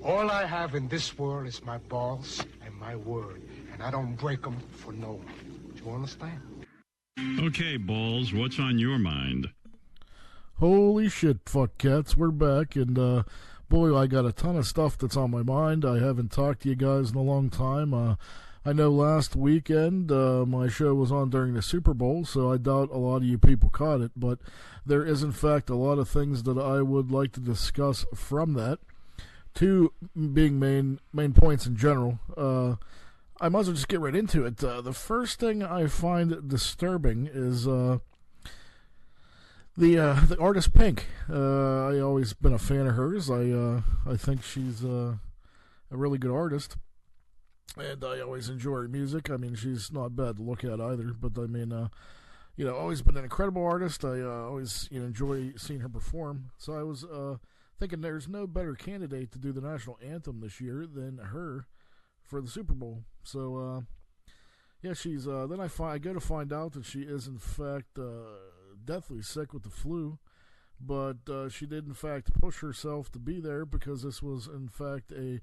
All I have in this world is my balls and my word, and I don't break them for no one. Do you understand? Okay, Balls, what's on your mind? Holy shit, fuck cats, we're back, and boy, I got a ton of stuff that's on my mind. I haven't talked to you guys in a long time. I know last weekend my show was on during the Super Bowl, so I doubt a lot of you people caught it, but there is in fact a lot of things that I would like to discuss from that. Two being main points in general. I might as well just get right into it. The first thing I find disturbing is the artist Pink. I always been a fan of hers. I think she's a really good artist, and I always enjoy her music. I mean, she's not bad to look at either. But I mean, always been an incredible artist. I always enjoy seeing her perform. So I was thinking there's no better candidate to do the national anthem this year than her for the Super Bowl. So yeah, she's then I go to find out that she is in fact deathly sick with the flu, but she did in fact push herself to be there because this was in fact a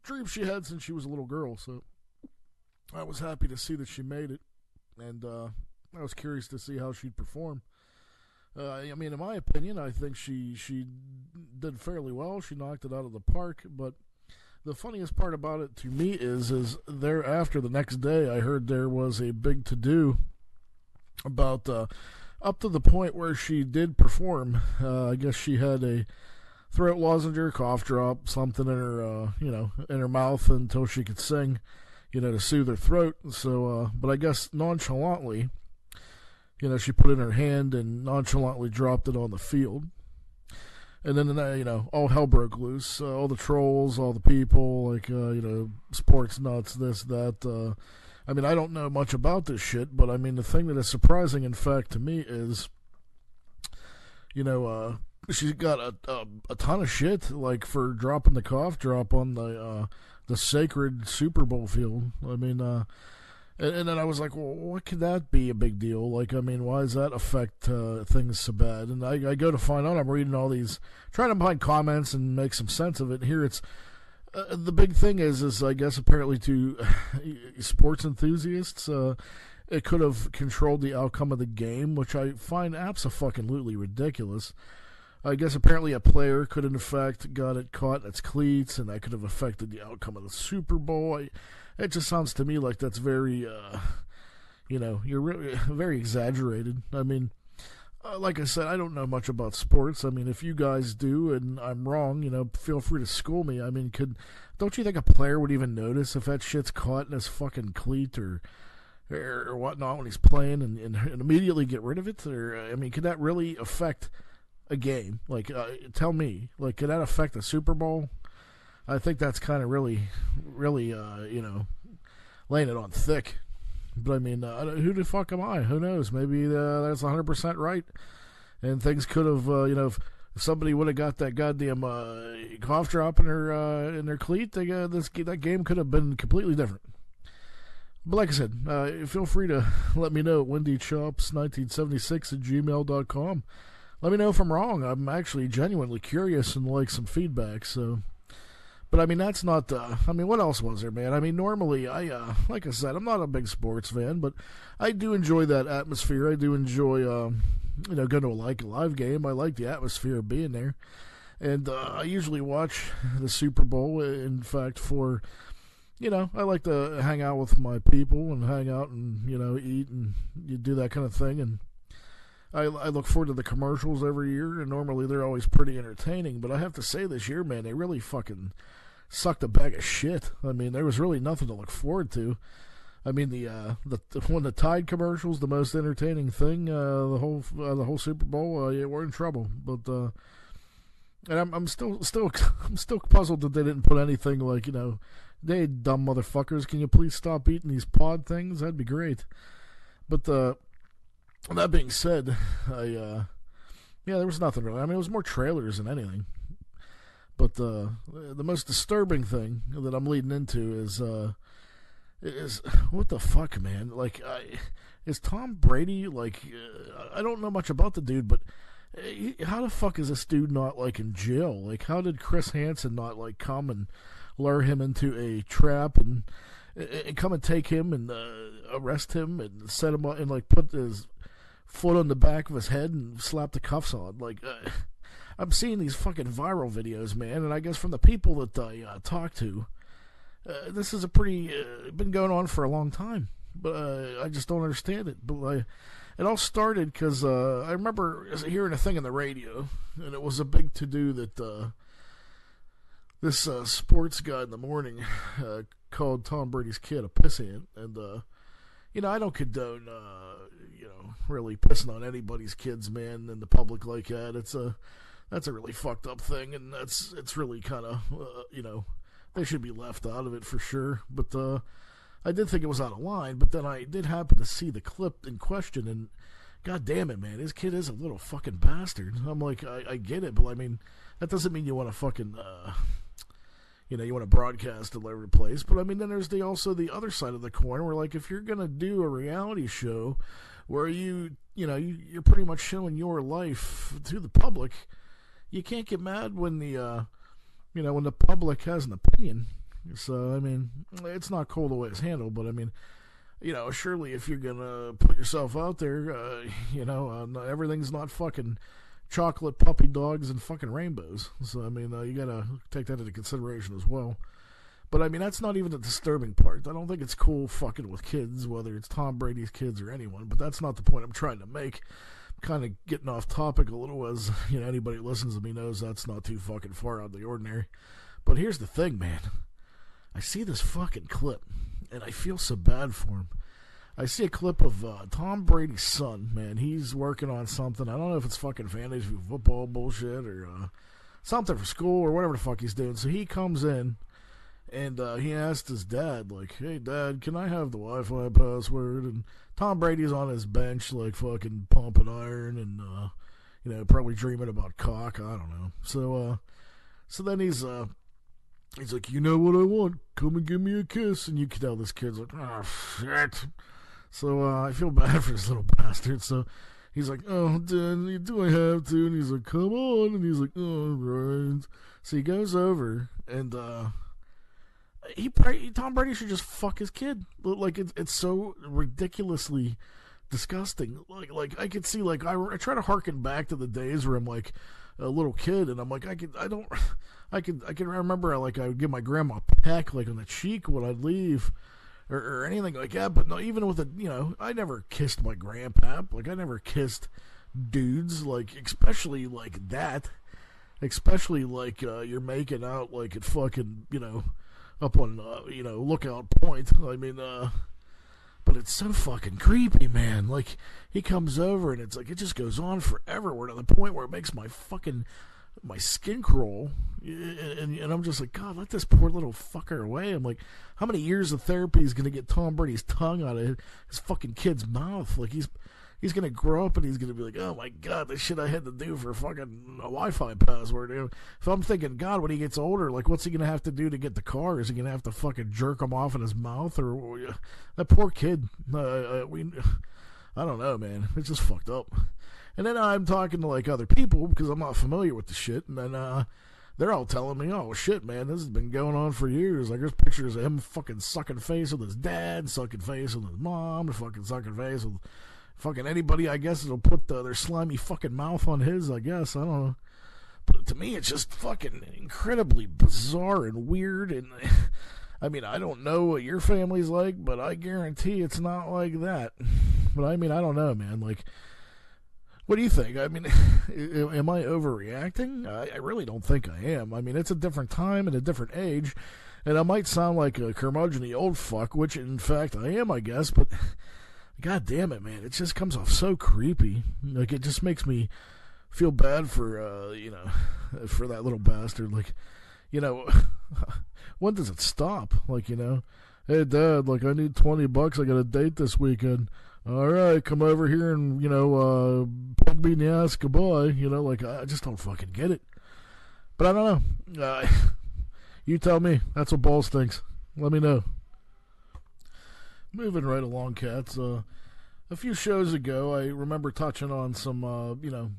dream she had since she was a little girl. So I was happy to see that she made it, and I was curious to see how she'd perform. I mean, in my opinion, I think she did fairly well. She knocked it out of the park, but the funniest part about it to me is thereafter the next day I heard there was a big to-do about up to the point where she did perform. I guess she had a throat lozenge, cough drop, something in her in her mouth until she could sing, to soothe her throat. So but I guess nonchalantly, she put it in her hand and nonchalantly dropped it on the field. And then, all hell broke loose. All the trolls, all the people, sports nuts, this, that. I mean, I don't know much about this shit, but I mean, the thing that is surprising, in fact, to me is, she's got a ton of shit, like, for dropping the cough drop on the sacred Super Bowl field. I mean, and then I was like, well, what could that be a big deal? Like, I mean, why does that affect things so bad? And I go to find out, I'm reading all these, trying to find comments and make some sense of it. Here it's, the big thing is I guess apparently to sports enthusiasts, it could have controlled the outcome of the game, which I find abso-fucking-lutely ridiculous. I guess apparently a player could have in fact got it caught in its cleats, and that could have affected the outcome of the Super Bowl. It just sounds to me like that's very, you're really, very exaggerated. I mean, like I said, I don't know much about sports. I mean, if you guys do and I'm wrong, feel free to school me. I mean, don't you think a player would even notice if that shit's caught in his fucking cleat or whatnot when he's playing and immediately get rid of it? Or, I mean, could that really affect a game? Like, tell me, like, could that affect the Super Bowl? I think that's kind of really, laying it on thick. But I mean, who the fuck am I? Who knows? Maybe that's 100% right. And things could have, if somebody would have got that goddamn cough drop in their cleat, that game could have been completely different. But like I said, feel free to let me know at wendychops1976@gmail.com. Let me know if I'm wrong. I'm actually genuinely curious and like some feedback. So. But, I mean, that's not, what else was there, man? I mean, normally, like I said, I'm not a big sports fan, but I do enjoy that atmosphere. I do enjoy, going to a live game. I like the atmosphere of being there. And I usually watch the Super Bowl, in fact, for, I like to hang out with my people and hang out and, eat and you do that kind of thing. And I look forward to the commercials every year, and normally they're always pretty entertaining. But I have to say this year, man, they really fucking sucked a bag of shit. I mean, there was really nothing to look forward to. I mean, when the Tide commercials, the most entertaining thing, the whole Super Bowl, we're in trouble. But and I'm still puzzled that they didn't put anything like, hey, dumb motherfuckers, can you please stop eating these pod things? That'd be great. But that being said, there was nothing really. I mean, it was more trailers than anything. But the most disturbing thing that I'm leading into is what the fuck, man? Like, is Tom Brady, like, I don't know much about the dude, but How the fuck is this dude not, like, in jail? Like, how did Chris Hansen not, like, come and lure him into a trap and come and take him and arrest him and set him up and, like, put his foot on the back of his head and slap the cuffs on? Like, I'm seeing these fucking viral videos, man, and I guess from the people that I talk to, this is a pretty, been going on for a long time, but I just don't understand it. But it all started because I remember hearing a thing on the radio, and it was a big to-do that this sports guy in the morning called Tom Brady's kid a pissant, and I don't condone really pissing on anybody's kids, man, in the public like that. That's a really fucked up thing, and it's really kind of they should be left out of it for sure. But I did think it was out of line, but then I did happen to see the clip in question, and god damn it, man, his kid is a little fucking bastard. I'm like, I get it, but I mean, that doesn't mean you want to fucking, you want to broadcast all over the place. But I mean, then there's also the other side of the coin, where, like, if you're gonna do a reality show where you're pretty much showing your life to the public, you can't get mad when when the public has an opinion. So, I mean, it's not cool the way it's handled, but I mean, surely if you're gonna put yourself out there, everything's not fucking chocolate puppy dogs and fucking rainbows. So, I mean, you gotta take that into consideration as well. But I mean, that's not even the disturbing part. I don't think it's cool fucking with kids, whether it's Tom Brady's kids or anyone, but that's not the point I'm trying to make. I'm kind of getting off topic a little, as, anybody who listens to me knows that's not too fucking far out of the ordinary. But here's the thing, man. I see this fucking clip, and I feel so bad for him. I see a clip of Tom Brady's son, man. He's working on something. I don't know if it's fucking fantasy football bullshit or something for school or whatever the fuck he's doing. So he comes in, and he asked his dad, like, hey, Dad, can I have the Wi-Fi password? And Tom Brady's on his bench, like, fucking pumping iron and, probably dreaming about cock. I don't know. So then he's like, you know what I want? Come and give me a kiss. And you can tell this kid's like, oh, shit. So I feel bad for this little bastard. So he's like, oh, Dad, do I have to? And he's like, come on. And he's like, oh, right. So he goes over, and Tom Brady should just fuck his kid. Like, it's so ridiculously disgusting. Like I could see, like, I try to harken back to the days where I'm like a little kid, and I'm like, I can remember, like, I would give my grandma a peck, like, on the cheek when I'd leave, or anything like that. But no, even with I never kissed my grandpap. Like, I never kissed dudes, like, especially like that, especially like you're making out like at fucking up on Lookout Point. I mean, but it's so fucking creepy, man. Like, he comes over, and it's like, it just goes on forever. We're to the point where it makes my skin crawl, and I'm just like, God, let this poor little fucker away. I'm like, how many years of therapy is gonna get Tom Brady's tongue out of his fucking kid's mouth? Like, he's gonna grow up, and he's gonna be like, oh my God, the shit I had to do for fucking a Wi-Fi password. If I'm thinking, God, when he gets older, like, what's he gonna have to do to get the car? Is he gonna have to fucking jerk him off in his mouth? Or that poor kid. I don't know, man. It's just fucked up. And then I'm talking to, like, other people because I'm not familiar with the shit, and then they're all telling me, oh shit, man, this has been going on for years. Like, there's pictures of him fucking sucking face with his dad, sucking face with his mom, fucking sucking face with fucking anybody, I guess, that'll put their slimy fucking mouth on his, I guess. I don't know. But to me, it's just fucking incredibly bizarre and weird. And I mean, I don't know what your family's like, but I guarantee it's not like that. But I mean, I don't know, man. Like, what do you think? I mean, am I overreacting? I really don't think I am. I mean, it's a different time and a different age, and I might sound like a curmudgeon-y old fuck, which in fact I am, I guess, but God damn it, man, it just comes off so creepy. Like, it just makes me feel bad for, for that little bastard. Like, when does it stop? Like, hey, Dad, like, I need $20. I got a date this weekend. All right, come over here and, peg me in the ass, goodbye. Like, I just don't fucking get it. But I don't know. You tell me. That's what balls thinks. Let me know. Moving right along, cats. A few shows ago, I remember touching on some,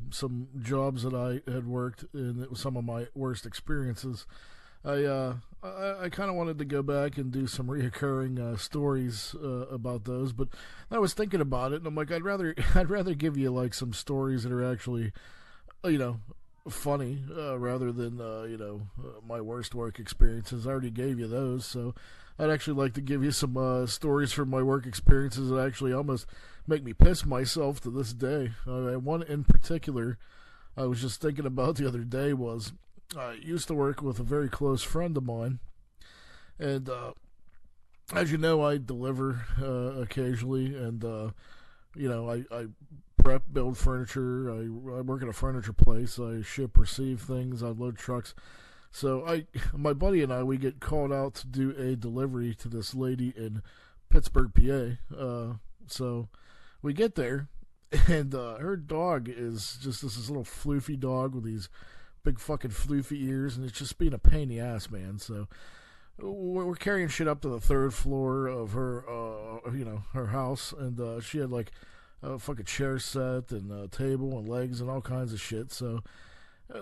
some jobs that I had worked, and it was some of my worst experiences. I kind of wanted to go back and do some reoccurring stories about those, but I was thinking about it, and I'm like, I'd rather give you like some stories that are actually, funny, rather than my worst work experiences. I already gave you those, so I'd actually like to give you some stories from my work experiences that actually almost make me piss myself to this day. One in particular I was just thinking about the other day was I used to work with a very close friend of mine, and as you know, I deliver occasionally, and I prep, build furniture. I work at a furniture place. I ship, receive things. I load trucks. So my buddy and I, we get called out to do a delivery to this lady in Pittsburgh, PA. So we get there, and her dog is just this little floofy dog with these big fucking floofy ears, and it's just being a pain in the ass, man. So we're carrying shit up to the third floor of her, her house, and she had like a fucking chair set and a table and legs and all kinds of shit. So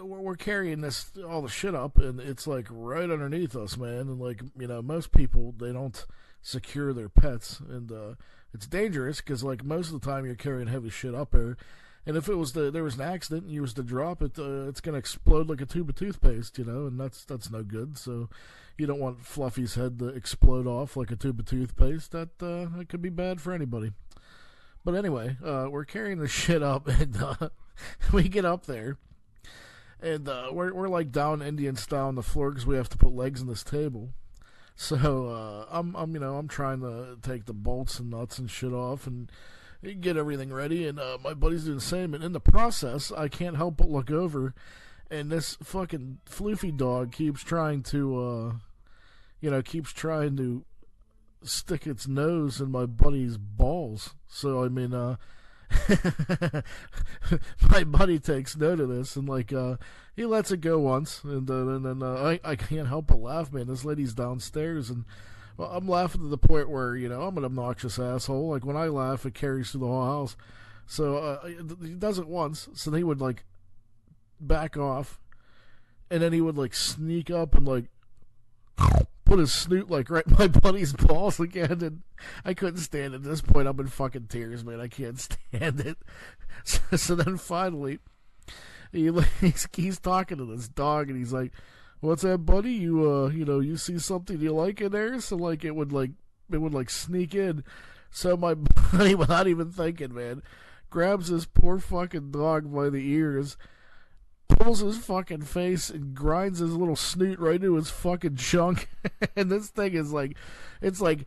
we're carrying all the shit up, and it's like right underneath us, man. And like, most people, they don't secure their pets, and it's dangerous because like most of the time you're carrying heavy shit up there, and if there was an accident and you was to drop it, it's gonna explode like a tube of toothpaste, and that's no good. So you don't want Fluffy's head to explode off like a tube of toothpaste. That could be bad for anybody. But anyway, we're carrying the shit up, and we get up there, and we're like down Indian style on the floor because we have to put legs on this table. So I'm trying to take the bolts and nuts and shit off and get everything ready, and my buddy's doing the same. And in the process, I can't help but look over, and this fucking floofy dog keeps trying to stick its nose in my buddy's balls. So I mean, my buddy takes note of this, and like he lets it go once, and then I can't help but laugh, man. This lady's downstairs, and I'm laughing to the point where I'm an obnoxious asshole. Like when I laugh, it carries through the whole house. So he does it once, so then he would like back off, and then he would like sneak up and like put his snoot like right in my buddy's balls again, and I couldn't stand it. At this point, I'm in fucking tears, man. I can't stand it. So then finally, he's talking to this dog, and he's like, "What's that, buddy? You see something you like in there?" So like it would sneak in. So my buddy, without even thinking, man, grabs this poor fucking dog by the ears, pulls his fucking face, and grinds his little snoot right into his fucking chunk. And this thing is like, it's like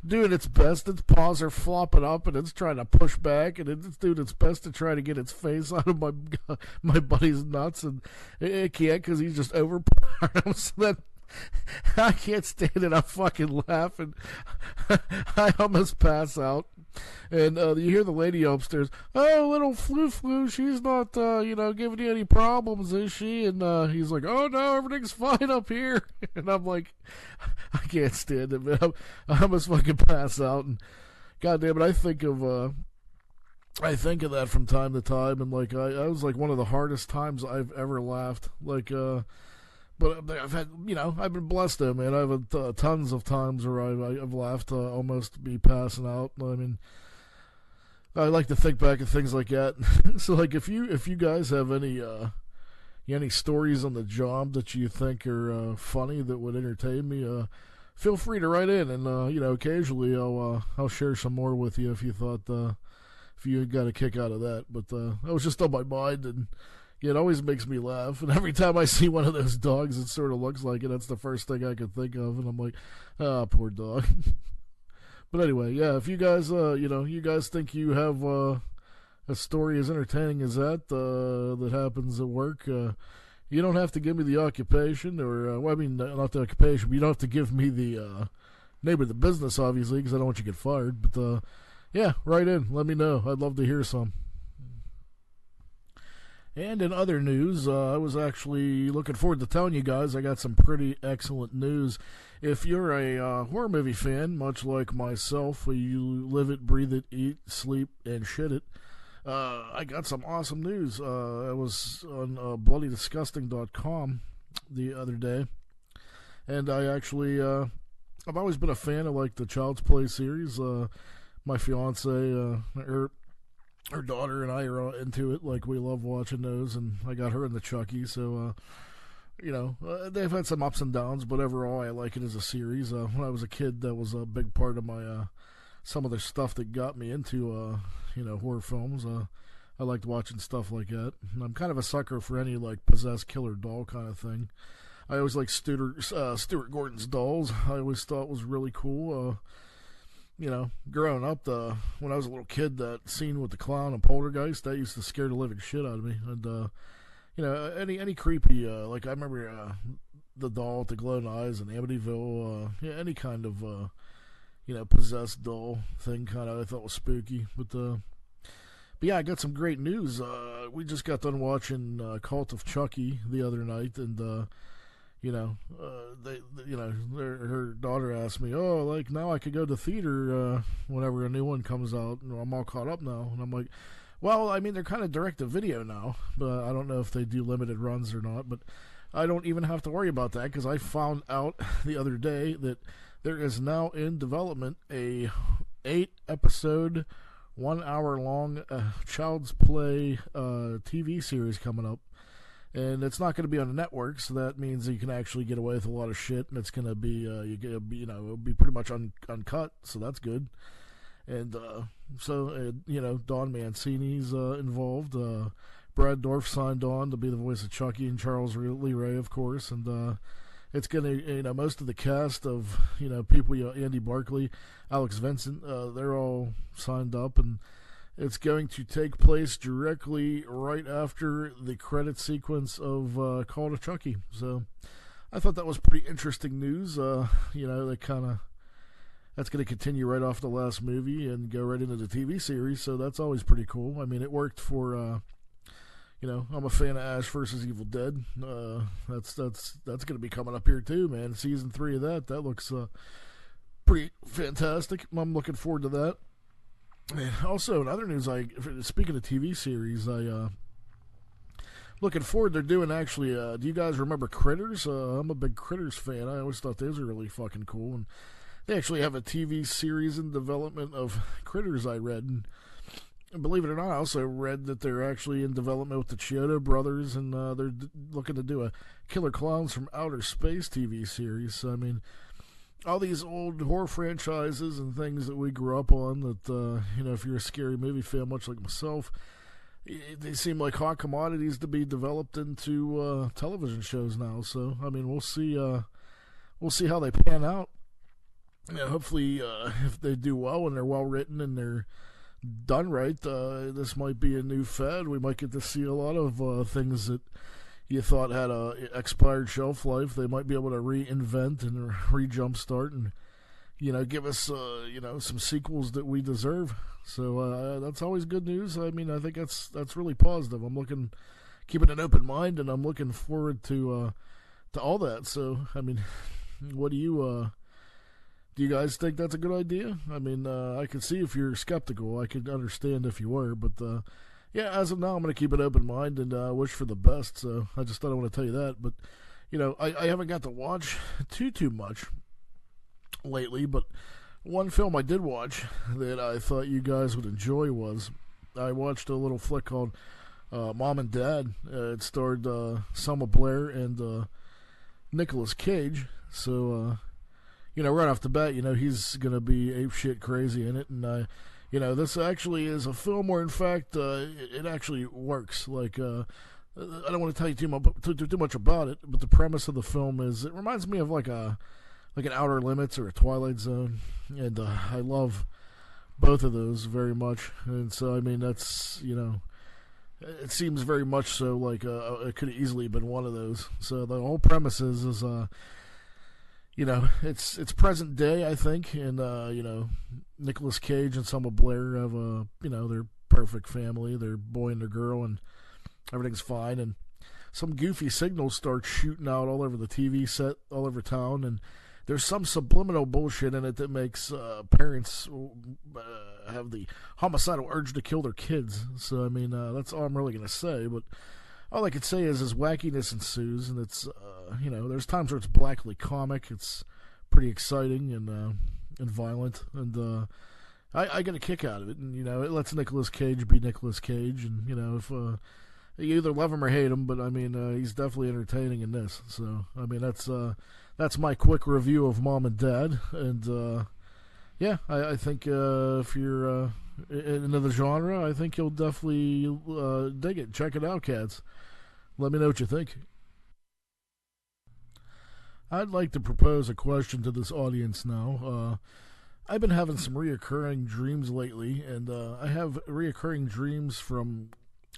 doing its best. Its paws are flopping up, and it's trying to push back, and it's doing its best to try to get its face out of my buddy's nuts, and it can't because he's just overpowering him. So then I can't stand it. I'm fucking laughing. I almost pass out. And you hear the lady upstairs, "Oh, little Flu, she's not, giving you any problems, is she?" And he's like, "Oh, no, everything's fine up here." And I'm like, I can't stand it, man. I almost fucking pass out. And goddamn it, I think of that from time to time. And like, I was like one of the hardest times I've ever laughed. Like, but I've had, I've been blessed though, man. I've had tons of times where I've laughed almost be passing out. I mean, I like to think back at things like that. So, like, if you guys have any stories on the job that you think are funny that would entertain me, feel free to write in, and occasionally I'll share some more with you if you thought if you got a kick out of that. But that was just on my mind, and it always makes me laugh, and every time I see one of those dogs, it sort of looks like it. That's the first thing I could think of, and I'm like, poor dog. But anyway, yeah, if you guys, you guys think you have a story as entertaining as that happens at work, you don't have to give me the occupation, or, not the occupation, but you don't have to give me the name of the business, obviously, because I don't want you to get fired. But, yeah, write in. Let me know. I'd love to hear some. And in other news, I was actually looking forward to telling you guys I got some pretty excellent news. If you're a horror movie fan, much like myself, where you live it, breathe it, eat, sleep, and shit it, I got some awesome news. I was on bloodydisgusting.com the other day, and I actually, I've always been a fan of like the Child's Play series. My fiance, her daughter and I are into it. Like, we love watching those, and I got her into Chucky, so they've had some ups and downs, but overall I like it as a series. When I was a kid, that was a big part of my some of the stuff that got me into horror films. I liked watching stuff like that, and I'm kind of a sucker for any like possessed killer doll kind of thing. I always liked Stuart Gordon's dolls. I always thought was really cool. Growing up, when I was a little kid, that scene with the clown and Poltergeist, that used to scare the living shit out of me. And any creepy, like I remember the doll with the glowing eyes in Amityville. Any kind of possessed doll thing, kind of I thought was spooky. But yeah, I got some great news. We just got done watching Cult of Chucky the other night, and her daughter asked me, "Oh, like now I could go to theater whenever a new one comes out, and I'm all caught up now." And I'm like, "Well, I mean, they're kind of direct to video now, but I don't know if they do limited runs or not. But I don't even have to worry about that because I found out the other day that there is now in development a 8-episode, 1 hour long Child's Play TV series coming up. And it's not going to be on a network, so that means you can actually get away with a lot of shit, and it's going to be, it'll be pretty much uncut, so that's good. And Don Mancini's involved. Brad Dourif signed on to be the voice of Chucky, and Charles Lee Ray, of course. And it's going to, most of the cast of, people, Andy Barclay, Alex Vincent, they're all signed up, and it's going to take place directly right after the credit sequence of Call of Chucky. So I thought that was pretty interesting news. That's going to continue right off the last movie and go right into the TV series. So that's always pretty cool. I mean, it worked for, I'm a fan of Ash vs. Evil Dead. That's going to be coming up here too, man. Season 3 of that looks pretty fantastic. I'm looking forward to that. Also, in other news, speaking of TV series, looking forward. They're doing actually. Do you guys remember Critters? I'm a big Critters fan. I always thought those were really fucking cool, and they actually have a TV series in development of Critters. I read, and believe it or not, I also read that they're actually in development with the Chiodo brothers, and they're looking to do a Killer Klowns from Outer Space TV series. So, I mean, all these old horror franchises and things that we grew up on that, if you're a scary movie fan, much like myself, they seem like hot commodities to be developed into television shows now. So, I mean, we'll see how they pan out. Hopefully, if they do well and they're well written and they're done right, this might be a new fad. We might get to see a lot of things that you thought had a expired shelf life. They might be able to reinvent and re-jumpstart and, give us, some sequels that we deserve. So that's always good news. I mean, I think that's really positive. I'm keeping an open mind, and I'm looking forward to all that. So, I mean, what do you guys think that's a good idea? I mean, I can see if you're skeptical. I could understand if you were, but yeah, as of now, I'm going to keep an open mind and wish for the best. So I just thought I want to tell you that. But, I haven't got to watch too much lately. But one film I did watch that I thought you guys would enjoy was I watched a little flick called Mom and Dad. It starred Selma Blair and Nicolas Cage. So, right off the bat, he's going to be apeshit crazy in it. And this actually is a film where, in fact, it actually works. Like, I don't want to tell you too much about it, but the premise of the film is it reminds me of like an Outer Limits or a Twilight Zone, and I love both of those very much. And so, I mean, that's it seems very much so like it could have easily been one of those. So the whole premise is it's present day, I think, and Nicolas Cage and Selma Blair have their perfect family, their boy and their girl, and everything's fine, and some goofy signals start shooting out all over the TV set, all over town, and there's some subliminal bullshit in it that makes parents have the homicidal urge to kill their kids. So, I mean, that's all I'm really going to say. But all I can say is wackiness ensues, and it's, there's times where it's blackly comic. It's pretty exciting and violent, and I get a kick out of it. And, it lets Nicolas Cage be Nicolas Cage, and, if you either love him or hate him, but, I mean, he's definitely entertaining in this. So, I mean, that's my quick review of Mom and Dad, and I think if you're into the genre, I think you'll definitely dig it. Check it out, cats. Let me know what you think. I'd like to propose a question to this audience now. I've been having some reoccurring dreams lately, and I have reoccurring dreams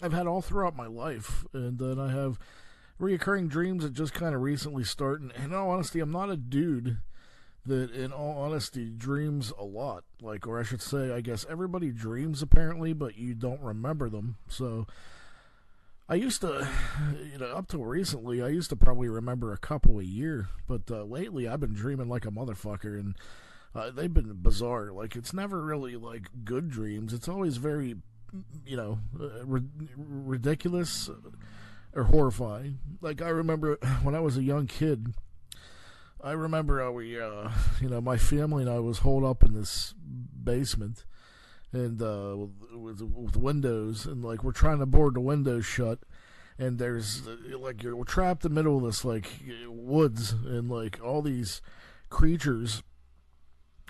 I've had all throughout my life, and then I have reoccurring dreams that just kind of recently start. And in all honesty, I'm not a dude that, in all honesty, dreams a lot. Or I should say, I guess everybody dreams apparently, but you don't remember them. So I used to, up till recently, I used to probably remember a couple a year. But lately, I've been dreaming like a motherfucker, and they've been bizarre. It's never really good dreams. It's always very, ridiculous or horrifying. I remember when I was a young kid, I remember how we, my family and I was holed up in this basement, and with windows, and we're trying to board the windows shut, and there's we're trapped in the middle of this woods, and all these creatures.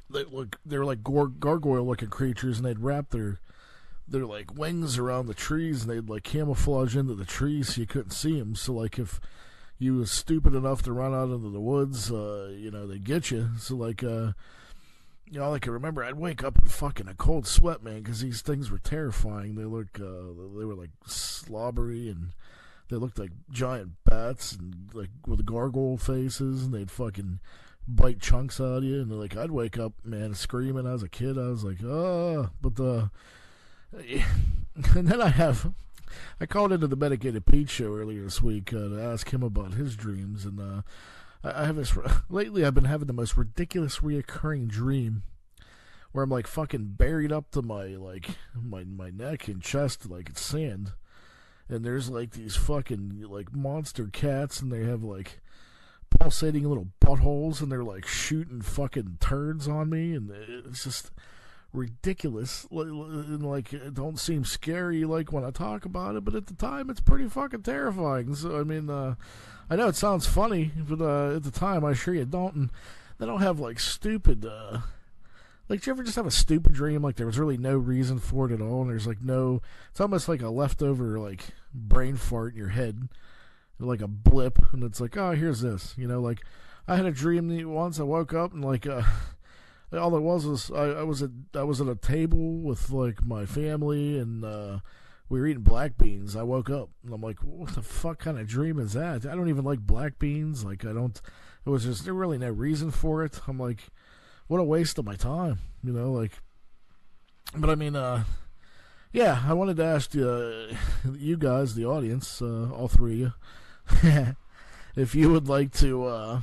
They're like gargoyle looking creatures, and they'd wrap their wings around the trees, and they'd camouflage into the trees so you couldn't see them. So if you was stupid enough to run out into the woods, they'd get you. So all I can remember, I'd wake up in fucking a cold sweat, man, because these things were terrifying. They were slobbery, and they looked like giant bats, and with gargoyle faces, and they'd fucking bite chunks out of you, and I'd wake up, man, screaming. As a kid, I was like, oh, but and then I called into the Medicated Pete show earlier this week to ask him about his dreams, and I have this. Lately, I've been having the most ridiculous reoccurring dream where I'm fucking buried up to my my neck and chest it's sand, and there's these fucking monster cats, and they have pulsating little buttholes, and they're shooting fucking turds on me, and it's just ridiculous. It don't seem scary when I talk about it, but at the time it's pretty fucking terrifying. So I mean, I know it sounds funny, but at the time I assure you don't. And they don't have stupid did you ever just have a stupid dream there was really no reason for it at all, and there's no, it's almost like a leftover brain fart in your head, a blip, and it's oh, here's this, I had a dream once. I woke up, and all it was I was at a table with my family, and we were eating black beans. I woke up, and I'm what the fuck kind of dream is that? I don't even like black beans. I don't. It was just, there really no reason for it. I'm what a waste of my time, But I mean, yeah, I wanted to ask you guys, the audience, all three of you, if you would like to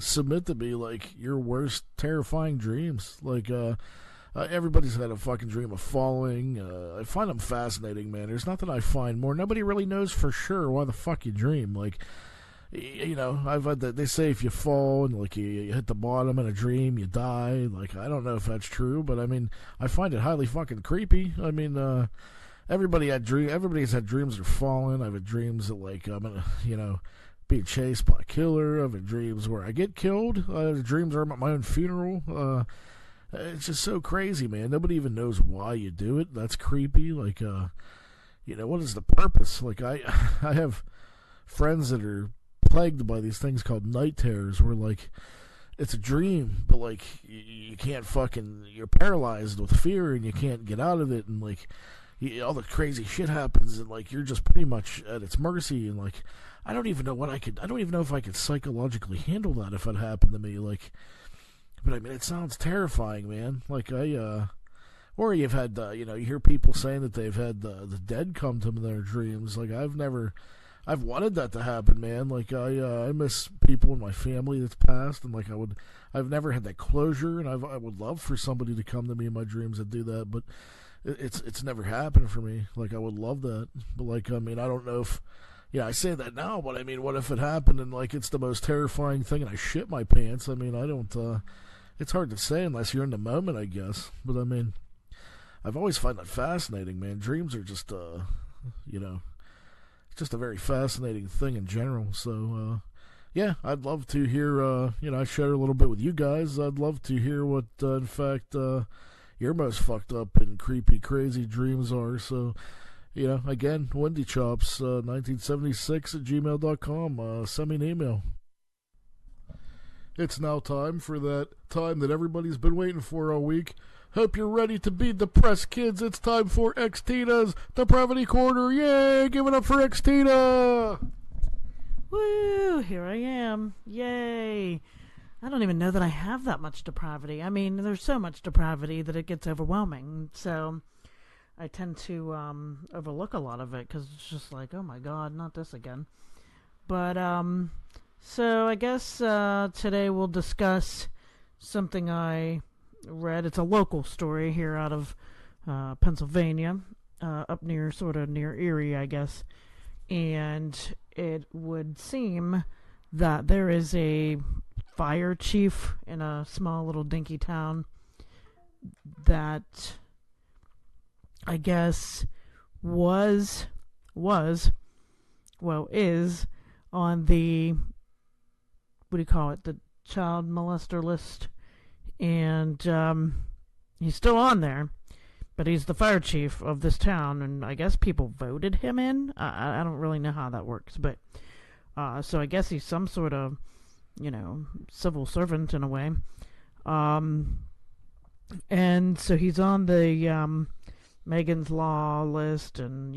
submit to me your worst terrifying dreams. Everybody's had a fucking dream of falling. I find them fascinating, man. There's nothing I find more. Nobody really knows for sure why the fuck you dream. I've had that. They say if you fall and you hit the bottom in a dream, you die. I don't know if that's true, but I mean, I find it highly fucking creepy. I mean, everybody's had dreams of falling. I've had dreams that I'm gonna, being chased by a killer. I've had dreams where I get killed. Dreams are at my own funeral. It's just so crazy, man. Nobody even knows why you do it. That's creepy. What is the purpose? I have friends that are plagued by these things called night terrors, where it's a dream, but you can't fucking, you're paralyzed with fear, and you can't get out of it, and all the crazy shit happens, and you're just pretty much at its mercy, and I don't even know if I could psychologically handle that if it happened to me. But I mean, it sounds terrifying, man. Or you've had, you hear people saying that they've had the dead come to them in their dreams. Like, I've wanted that to happen, man. Like, I miss people in my family that's passed, and like I've never had that closure, and I would love for somebody to come to me in my dreams and do that, but it's never happened for me. Like, I would love that, but like, I mean, I don't know if, I say that now, but I mean, what if it happened and like it's the most terrifying thing, and I shit my pants? I mean, I don't. It's hard to say unless you're in the moment, I guess. But I mean, I've always found that fascinating, man. Dreams are just, just a very fascinating thing in general. So, yeah, I'd love to hear, I shared a little bit with you guys. I'd love to hear what, in fact, your most fucked up and creepy, crazy dreams are. So, again, WindyChops1976 @gmail.com. Send me an email. It's now time for that time that everybody's been waiting for all week. Hope you're ready to be depressed, kids. It's time for XTinas Depravity Corner. Yay! Give it up for XTina! Woo! Here I am. Yay! I don't even know that I have that much depravity. I mean, there's so much depravity that it gets overwhelming. So I tend to overlook a lot of it because it's just like, oh my god, not this again. But, so I guess today we'll discuss something I read. It's a local story here out of Pennsylvania, up near Erie, I guess. And it would seem that there is a fire chief in a small little dinky town that I guess is on the, what do you call it, the child molester list. And he's still on there, but he's the fire chief of this town, and I guess people voted him in. I don't really know how that works, but so I guess he's some sort of, civil servant in a way. And so he's on the Megan's Law list, and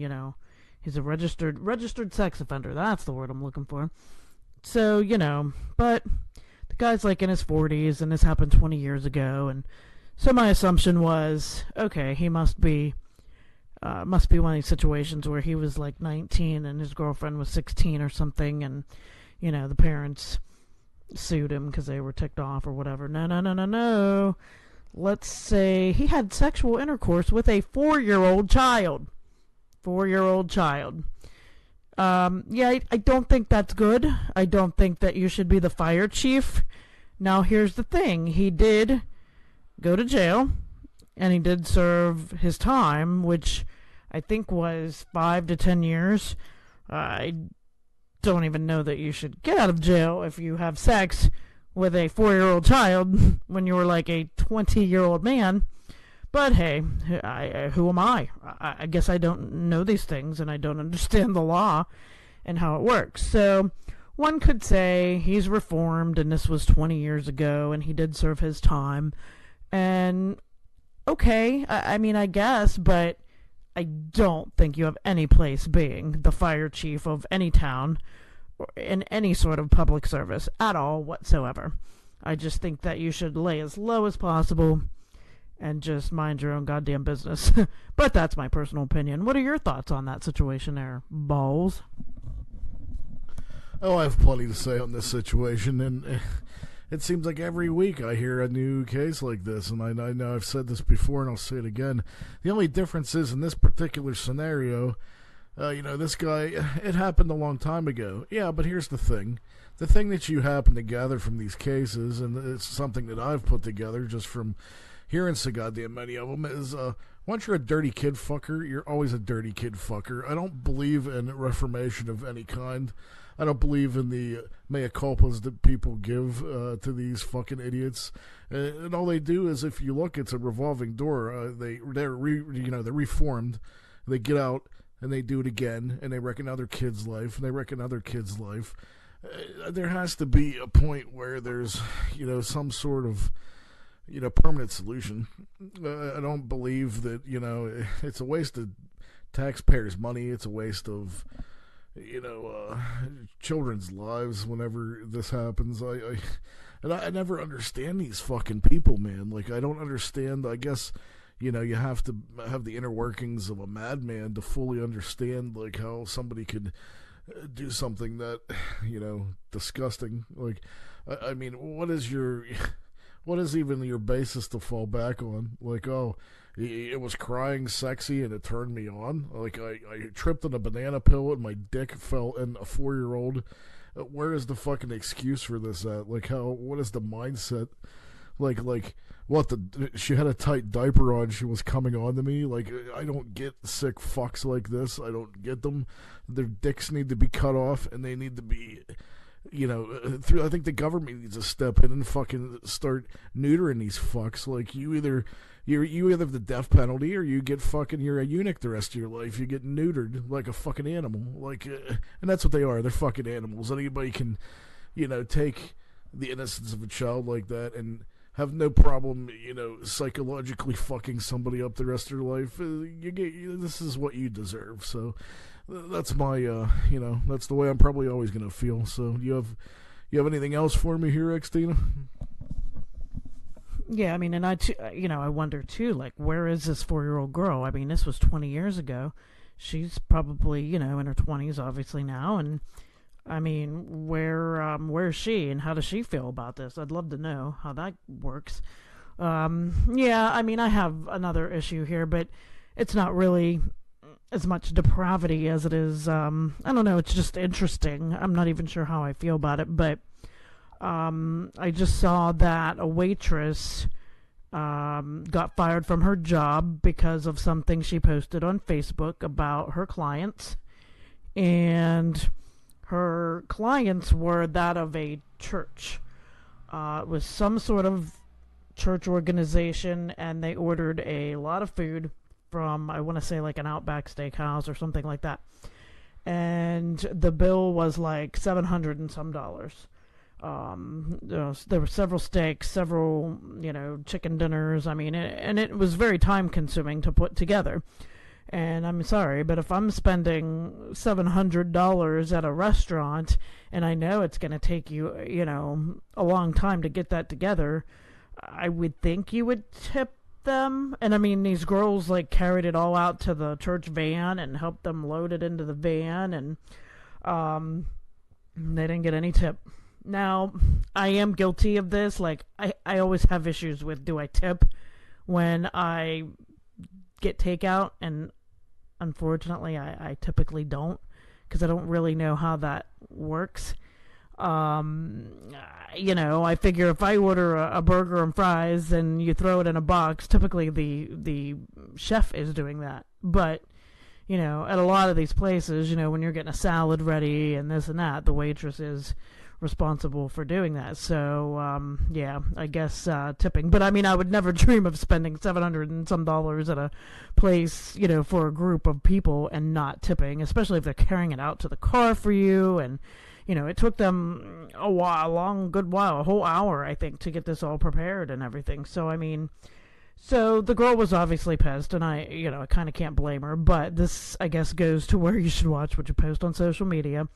he's a registered sex offender. That's the word I'm looking for. So but the guy's like in his 40s, and this happened 20 years ago, and so my assumption was, okay, he must be one of these situations where he was like 19 and his girlfriend was 16 or something, and the parents sued him because they were ticked off or whatever. No. Let's say he had sexual intercourse with a 4-year-old child. 4-year-old child. I don't think that's good. I don't think that you should be the fire chief. Now, here's the thing. He did go to jail, and he did serve his time, which I think was 5 to 10 years. I don't even know that you should get out of jail if you have sex with a 4-year-old child when you were like a 20-year-old man. But hey, who am I? I guess I don't know these things, and I don't understand the law and how it works. So one could say he's reformed, and this was 20 years ago, and he did serve his time. And okay, I mean, I guess, but I don't think you have any place being the fire chief of any town or in any sort of public service at all whatsoever. I just think that you should lay as low as possible and just mind your own goddamn business. But that's my personal opinion. What are your thoughts on that situation there, Balls? Oh, I have plenty to say on this situation, and it seems like every week I hear a new case like this, and I know I've said this before, and I'll say it again. The only difference is, in this particular scenario, this guy, it happened a long time ago. Yeah, but here's the thing. The thing that you happen to gather from these cases, and it's something that I've put together just from hearing so goddamn many of them, is once you're a dirty kid fucker, you're always a dirty kid fucker. I don't believe in reformation of any kind. I don't believe in the mea culpas that people give to these fucking idiots. And all they do is, if you look, it's a revolving door. They're reformed. They get out and they do it again, and they wreck another kid's life, and they wreck another kid's life. There has to be a point where there's some sort of permanent solution. I don't believe that it's a waste of taxpayers' money. It's a waste of children's lives whenever this happens. I never understand these fucking people, man. Like, I don't understand. I guess you have to have the inner workings of a madman to fully understand like how somebody could do something that disgusting. Like, I mean, what is even your basis to fall back on? Like, oh, it was crying sexy and it turned me on. Like, I tripped on a banana peel and my dick fell in a 4-year-old. Where is the fucking excuse for this at? Like, what is the mindset? Like, what, she had a tight diaper on, she was coming on to me? Like, I don't get sick fucks like this. I don't get them. Their dicks need to be cut off, and they need to be, I think the government needs to step in and fucking start neutering these fucks. Like, you either have the death penalty, or you get fucking, you're a eunuch the rest of your life. You get neutered like a fucking animal. Like, and that's what they are. They're fucking animals. Anybody can, take the innocence of a child like that and have no problem, psychologically fucking somebody up the rest of their life. This is what you deserve. So that's my, that's the way I'm probably always going to feel. So you have anything else for me here, XTina? Yeah, I mean, and I wonder too, like, where is this 4-year-old girl? I mean, this was 20 years ago. She's probably, in her 20s, obviously now, and I mean, where is she, and how does she feel about this? I'd love to know how that works. Yeah, I mean, I have another issue here, but it's not really as much depravity as it is, I don't know, it's just interesting. I'm not even sure how I feel about it, but I just saw that a waitress got fired from her job because of something she posted on Facebook about her clients, and her clients were that of a church. It was some sort of church organization, and they ordered a lot of food from, I want to say, like an Outback Steakhouse or something like that. And the bill was like $700 and some dollars. There were several steaks, several, chicken dinners. I mean, and it was very time consuming to put together. And I'm sorry, but if I'm spending $700 at a restaurant and I know it's going to take you, a long time to get that together, I would think you would tip them. And I mean, these girls like carried it all out to the church van and helped them load it into the van, and they didn't get any tip. Now, I am guilty of this. Like, I always have issues with, do I tip when I get takeout? And unfortunately, I typically don't, because I don't really know how that works. I figure if I order a burger and fries and you throw it in a box, typically the chef is doing that. But, at a lot of these places, when you're getting a salad ready and this and that, the waitress is responsible for doing that. So, yeah, I guess tipping. But, I mean, I would never dream of spending $700 and some dollars at a place, for a group of people and not tipping, especially if they're carrying it out to the car for you. And, it took them a good while, a whole hour, I think, to get this all prepared and everything. So, I mean, so the girl was obviously pissed, and I kind of can't blame her. But this, I guess, goes to where you should watch what you post on social media,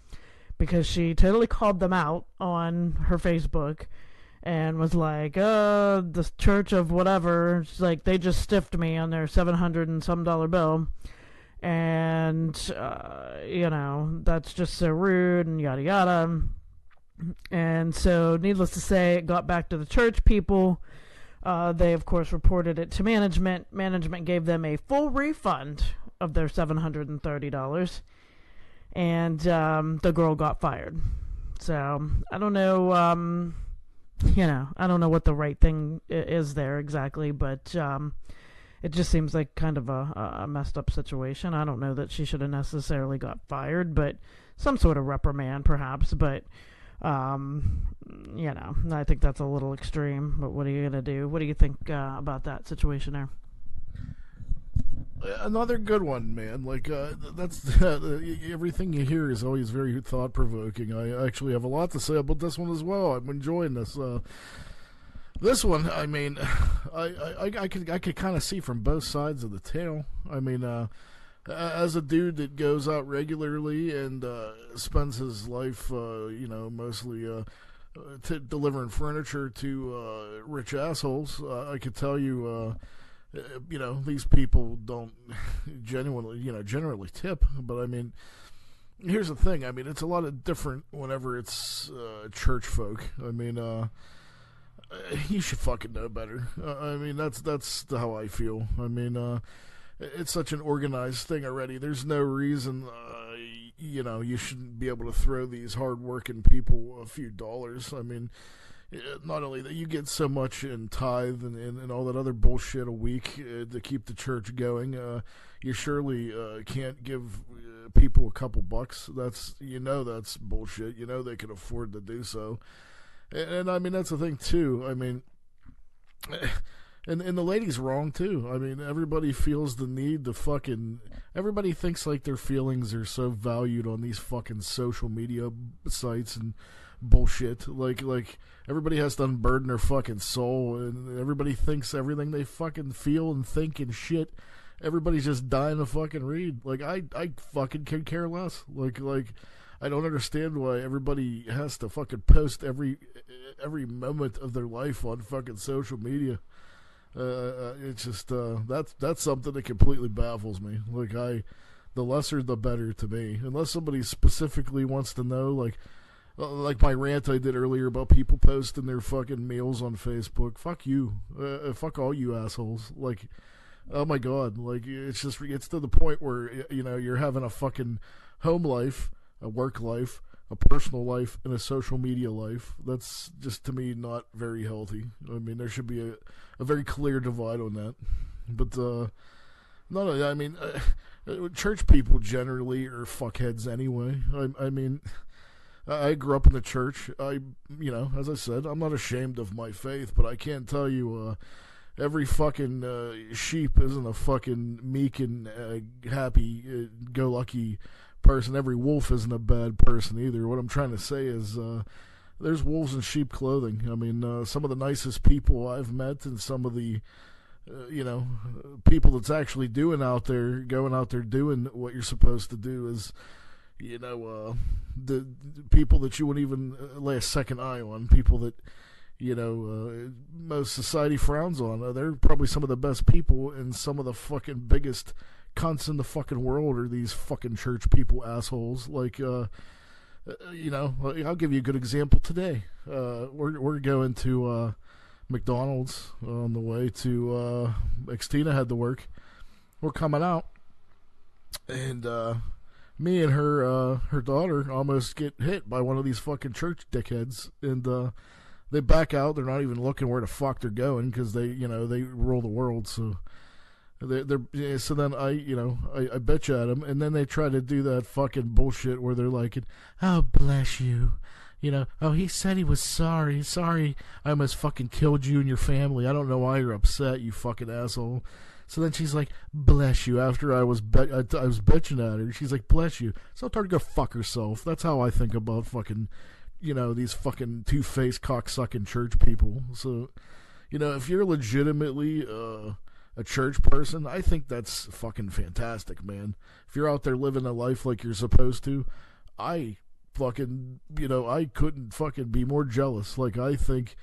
because she totally called them out on her Facebook and was like, the church of whatever, she's like, they just stiffed me on their $700 and some dollar bill. And, that's just so rude and yada yada. And so, needless to say, it got back to the church people. They, of course, reported it to management. Management gave them a full refund of their $730. And the girl got fired. So, I don't know, I don't know what the right thing is there exactly, but it just seems like kind of a messed up situation. I don't know that she should have necessarily got fired, but some sort of reprimand perhaps. But, I think that's a little extreme. But what are you going to do? What do you think about that situation there? Another good one, man. Like, that's everything you hear is always very thought-provoking. I actually have a lot to say about this one as well. I'm enjoying this. This one, I mean, I could kind of see from both sides of the tale. I mean, as a dude that goes out regularly and spends his life, mostly delivering furniture to rich assholes, I could tell you these people don't generally tip. But I mean, here's the thing. I mean, it's a lot of different whenever it's church folk. I mean, you should fucking know better. I mean, that's how I feel. I mean, it's such an organized thing already. There's no reason, you shouldn't be able to throw these hard-working people a few dollars. I mean, not only that, you get so much in tithe and all that other bullshit a week to keep the church going. You surely can't give people a couple bucks. That's bullshit. They can afford to do so. And I mean, that's the thing, too. I mean, and the lady's wrong, too. I mean, everybody feels the need to everybody thinks like their feelings are so valued on these fucking social media sites and bullshit. Like everybody has to unburden their fucking soul, and everybody thinks everything they fucking feel and think and shit, everybody's just dying to fucking read. Like, I fucking could care less. Like, I don't understand why everybody has to fucking post every moment of their life on fucking social media. It's just that's something that completely baffles me. Like, the lesser the better to me. Unless somebody specifically wants to know, like my rant I did earlier about people posting their fucking meals on Facebook. Fuck you. Fuck all you assholes. Like, oh my god. Like, it's to the point where you're having a fucking home life, a work life, a personal life, and a social media life. That's just, to me, not very healthy. I mean, there should be a very clear divide on that. But, no, I mean, church people generally are fuckheads anyway. I mean, I grew up in the church. As I said, I'm not ashamed of my faith, but I can't tell you, every fucking sheep isn't a fucking meek and happy, go lucky person. Every wolf isn't a bad person either. What I'm trying to say is there's wolves in sheep clothing. I mean, some of the nicest people I've met, and some of the people that's actually going out there doing what you're supposed to do is the people that you wouldn't even lay a second eye on, people that most society frowns on. They're probably some of the best people, and some of the fucking biggest cunts in the fucking world are these fucking church people assholes. Like, I'll give you a good example today. We're going to McDonald's on the way to XTinas had to work. We're coming out, and me and her daughter almost get hit by one of these fucking church dickheads, and they back out. They're not even looking where the fuck they're going, because they rule the world. So so then I bitch at them, and then they try to do that fucking bullshit where they're like, "Oh, bless you, oh, he said he was sorry. Sorry, I almost fucking killed you and your family. I don't know why you're upset, you fucking asshole." So then she's like, "Bless you." After I was bitching at her, she's like, "Bless you." So I told her to go fuck herself. That's how I think about fucking, these fucking two-faced cocksucking church people. So, if you're legitimately a church person, I think that's fucking fantastic, man. If you're out there living a life like you're supposed to, I fucking, I couldn't fucking be more jealous. Like, I think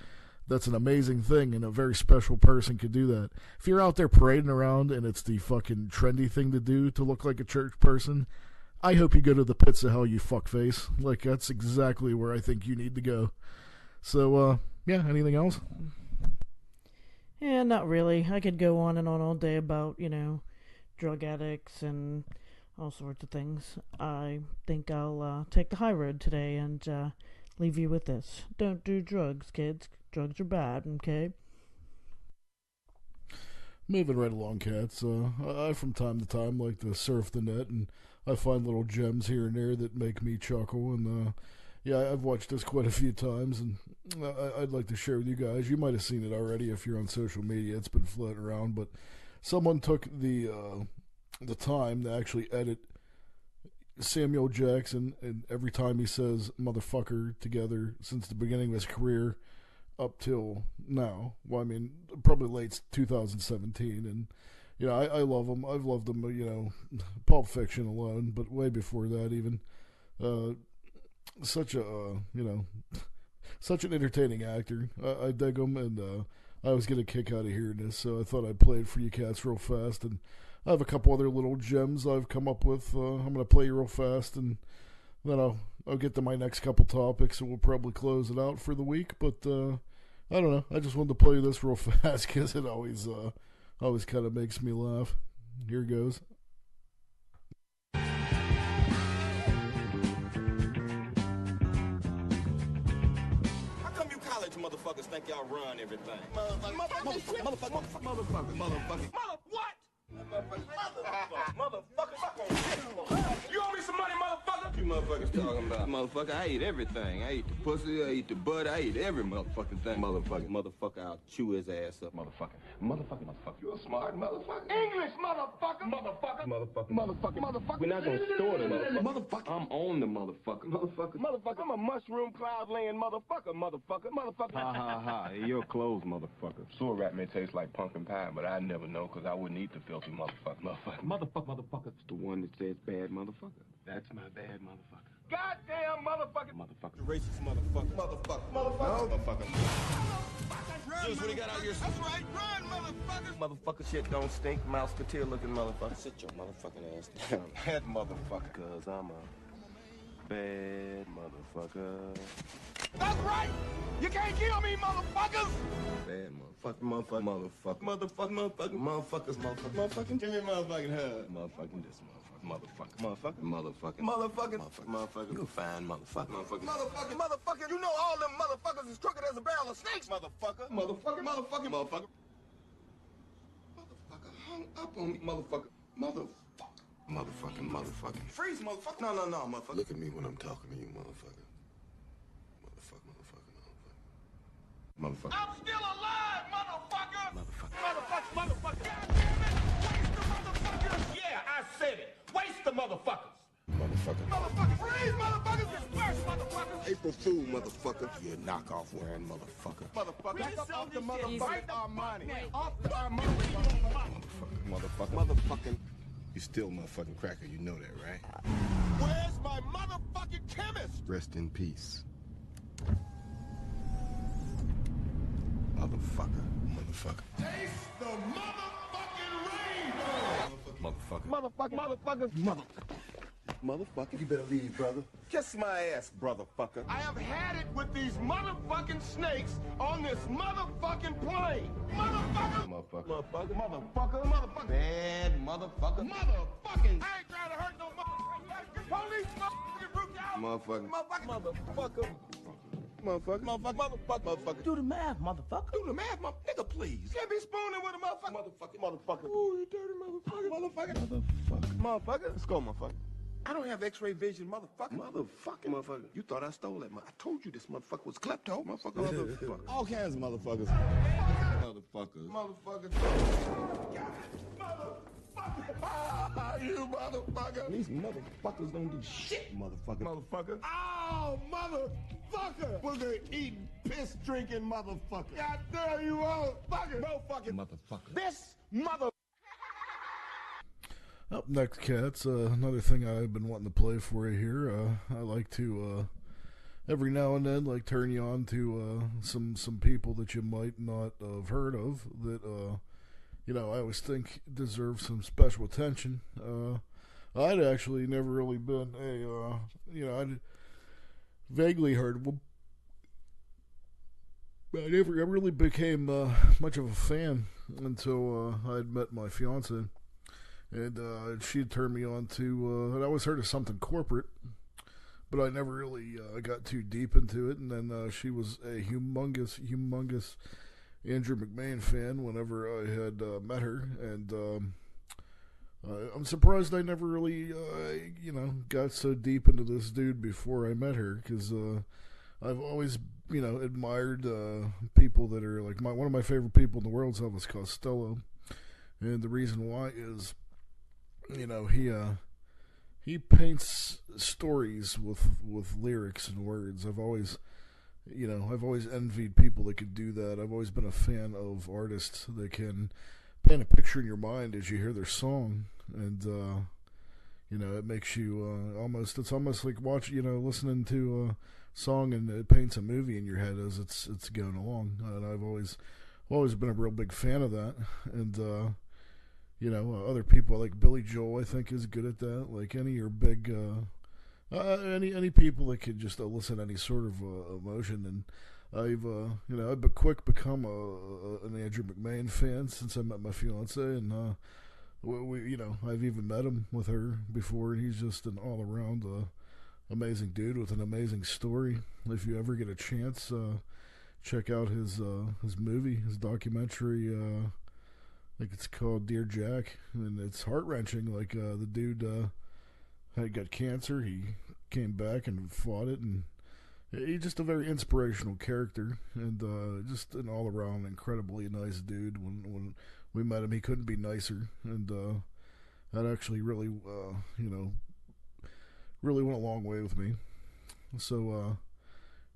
that's an amazing thing, and a very special person could do that. If you're out there parading around and it's the fucking trendy thing to do to look like a church person, I hope you go to the pits of hell, you fuckface. Like, that's exactly where I think you need to go. So, yeah, anything else? Yeah, not really. I could go on and on all day about, drug addicts and all sorts of things. I think I'll take the high road today and leave you with this. Don't do drugs, kids. Drugs are bad, okay? Moving right along, cats. I from time to time like to surf the net, and I find little gems here and there that make me chuckle. And yeah, I've watched this quite a few times, and I'd like to share with you guys. You might have seen it already if you're on social media. It's been floating around, but someone took the time to actually edit Samuel Jackson, and every time he says "motherfucker" together since the beginning of his career up till now. Well, I mean, probably late 2017, and I love him. I've loved him, Pulp Fiction alone, but way before that even. Such a such an entertaining actor. I dig him, and I always get a kick out of hearing this, so I thought I'd play it for you cats real fast. And I have a couple other little gems I've come up with. I'm going to play you real fast, and then I'll get to my next couple topics, and we'll probably close it out for the week. But I don't know. I just wanted to play this real fast because it always kind of makes me laugh. Here goes. Motherfuckers think y'all run everything. Motherfucker. What? Motherfucker. You owe me some money, motherfucker. You motherfuckers talking about? Motherfucker, I eat everything. I eat the pussy, I eat the butt, I eat every motherfucking thing. Motherfucker, I'll chew his ass up. Motherfucker. You a smart motherfucker. English, motherfucker. Motherfucker. We're not gonna store them, motherfucker. I'm on the motherfucker. I'm a mushroom cloud laying motherfucker. Ha. You're closed, motherfucker. Sewer rat may taste like pumpkin pie, but I never know, because I wouldn't eat the filthy motherfucker. Motherfucker. It's the one that says bad motherfucker. That's my bad motherfucker. Goddamn motherfucker. The racist motherfucker. Motherfucker. Juice, what do you got out here? That's right, run, motherfucker. Motherfucker shit don't stink, mouseketeer looking motherfucker. Sit your motherfucking ass down. Bad motherfucker. Cause I'm a bad motherfucker. That's right! You can't kill me, motherfuckers! Bad motherfuckers. Give me a motherfucking hug. Motherfucking this motherfucker. You a fine motherfucker. Motherfucker. You know all them motherfuckers is crooked as a barrel of snakes, motherfucker. Motherfucker hung up on me, motherfucker. Motherfucking. Freeze, motherfucker. No, motherfucker. Look at me when I'm talking to you, motherfucker. Motherfucker. I'm still alive, motherfucker! Motherfucker. God damn it! Waste the motherfuckers! Yeah, I said it. Waste the motherfuckers. Motherfucker. Freeze, motherfuckers! Disperse, motherfuckers! April Fool, motherfucker. You knockoff wearing motherfucker. Motherfucker. Off the motherfucker. Armani. Off the Armani. Motherfucking. You still motherfucking cracker, you know that, right? Where's my motherfucking chemist? Rest in peace. Motherfucker. Taste the motherfucking rainbow! Motherfucker. You better leave, brother. Kiss my ass, brotherfucker. I have had it with these motherfucking snakes on this motherfucking plane. Motherfucker. Bad motherfucker. Motherfucking. I ain't trying to hurt no motherfucker. Police motherfucking brutality. Motherfucker. Motherfucker. Do the math, motherfucker. Nigga, please. Can't be spooning with a motherfucker. Ooh, you dirty motherfucker. Let's go, motherfucker. I don't have x-ray vision, motherfucker. You thought I stole that, I told you this motherfucker was klepto, motherfucker. All kinds of motherfuckers. Motherfucker. You motherfucker. These motherfuckers don't do shit, motherfucker. Oh, motherfucker. Booger-eating, piss-drinking motherfucker. God damn you all, fucker. No fucking motherfucker. This mother... Up next, cats, another thing I've been wanting to play for you here. I like to, every now and then, like, turn you on to some people that you might not have heard of that, I always think deserve some special attention. I'd actually never really been I'd vaguely heard of them. But I never really became much of a fan until I'd met my fiance. And she'd turned me on to, I'd always heard of something corporate, but I never really got too deep into it. And then she was a humongous Andrew McMahon fan whenever I had met her. And I'm surprised I never really, got so deep into this dude before I met her, because I've always, admired people that are like one of my favorite people in the world is Elvis Costello. And the reason why is, he paints stories with lyrics and words. I've always envied people that could do that. I've always been a fan of artists that can paint a picture in your mind as you hear their song, and it makes you it's almost like listening to a song, and it paints a movie in your head as it's going along. And I've always always been a real big fan of that. And, other people like Billy Joel, I think, is good at that. Like any of your big, any people that could just elicit any sort of emotion. And I've become an Andrew McMahon fan since I met my fiance, and I've even met him with her before, and he's just an all around amazing dude with an amazing story. If you ever get a chance, check out his movie, his documentary. I think it's called Dear Jack, and it's heart wrenching. Like the dude had got cancer, he came back and fought it, and he's just a very inspirational character, and just an all around incredibly nice dude. When we met him, he couldn't be nicer, and that actually really really went a long way with me. So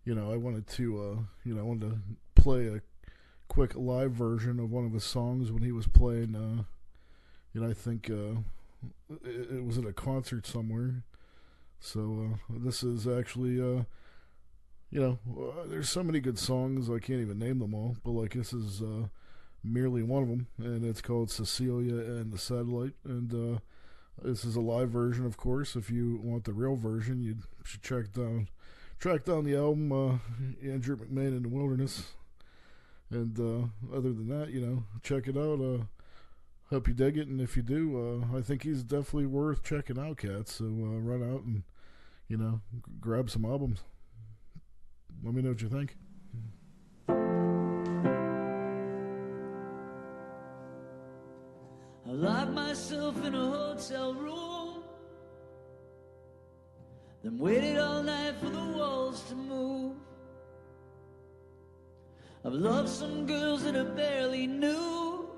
I wanted to play a quick live version of one of his songs when he was playing. I think it was at a concert somewhere. So this is actually, there's so many good songs I can't even name them all. But like this is merely one of them, and it's called Cecilia and the Satellite. And this is a live version, of course. If you want the real version, you should track down the album Andrew McMahon in the Wilderness. And other than that, check it out. Hope you dig it, and if you do, I think he's definitely worth checking out, cats. So run out and grab some albums. Let me know what you think. I locked myself in a hotel room, then waited all night for the walls to move. I've loved some girls that I barely knew.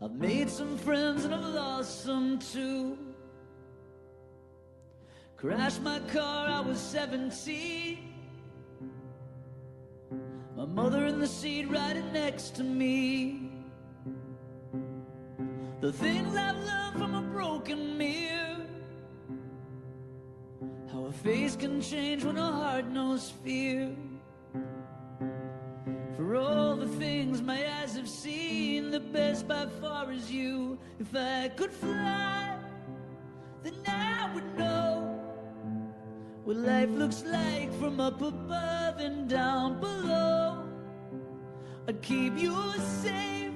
I've made some friends and I've lost some too. Crashed my car, I was 17. My mother in the seat riding next to me. The things I've learned from a broken mirror, how a face can change when a heart knows fear. For all the things my eyes have seen, the best by far is you. If I could fly, then I would know what life looks like from up above and down below. I'd keep you safe,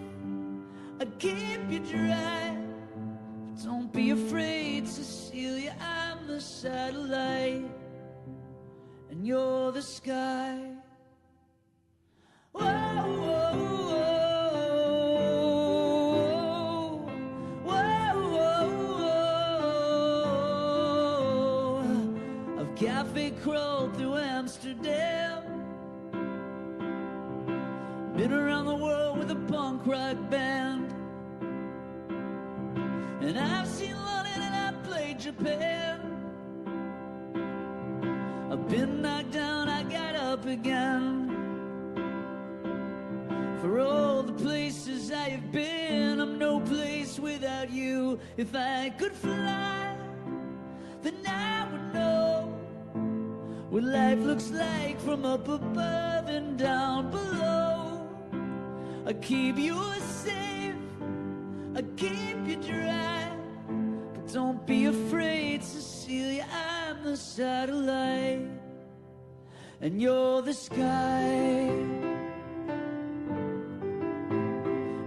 I'd keep you dry. But don't be afraid, Cecilia, I'm the satellite, and you're the sky. Whoa, whoa, whoa, whoa, whoa. I've cafe crawled through Amsterdam, been around the world with a punk rock band, and I've seen London and I've played Japan. I've been knocked down, I got up again. For all the places I have been, I'm no place without you. If I could fly, then I would know what life looks like from up above and down below. I'd keep you safe, I'd keep you dry. But don't be afraid, Cecilia, I'm the satellite, and you're the sky.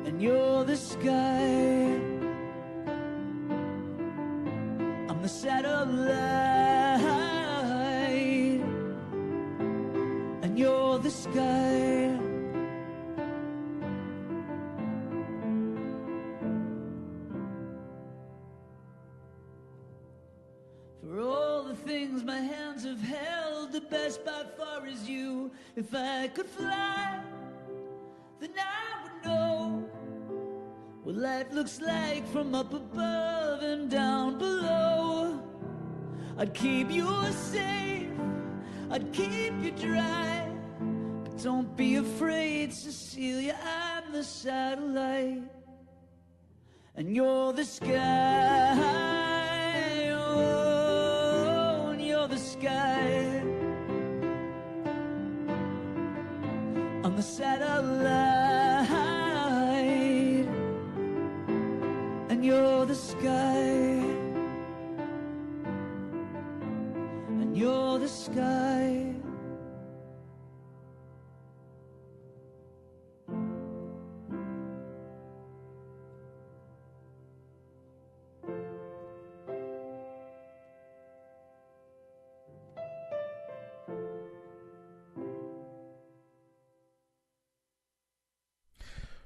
And you're the sky. I'm the satellite, and you're the sky. For all the things my hands have held, the best by far is you. If I could fly, then I would know what life looks like from up above and down below. I'd keep you safe, I'd keep you dry. But don't be afraid, Cecilia, I'm the satellite, and you're the sky. Oh, and you're the sky. I'm the satellite, and you're the sky, and you're the sky.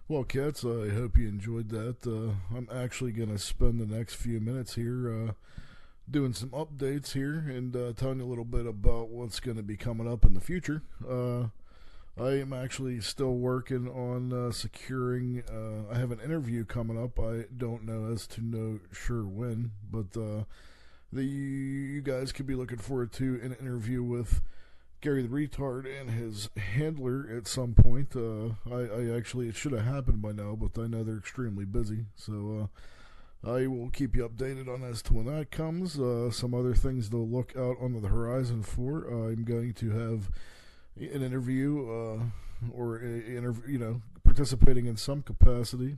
Well, cats, I hope you enjoyed that. I'm actually going to spend the next few minutes here doing some updates here and telling you a little bit about what's going to be coming up in the future. I am actually still working on securing, I have an interview coming up. I don't know as to know sure when, but you guys could be looking forward to an interview with Gary the Retard and his handler at some point. I actually, it should have happened by now, but I know they're extremely busy, so I will keep you updated on as to when that comes. Some other things to look out on the horizon for. I'm going to have an interview, participating in some capacity.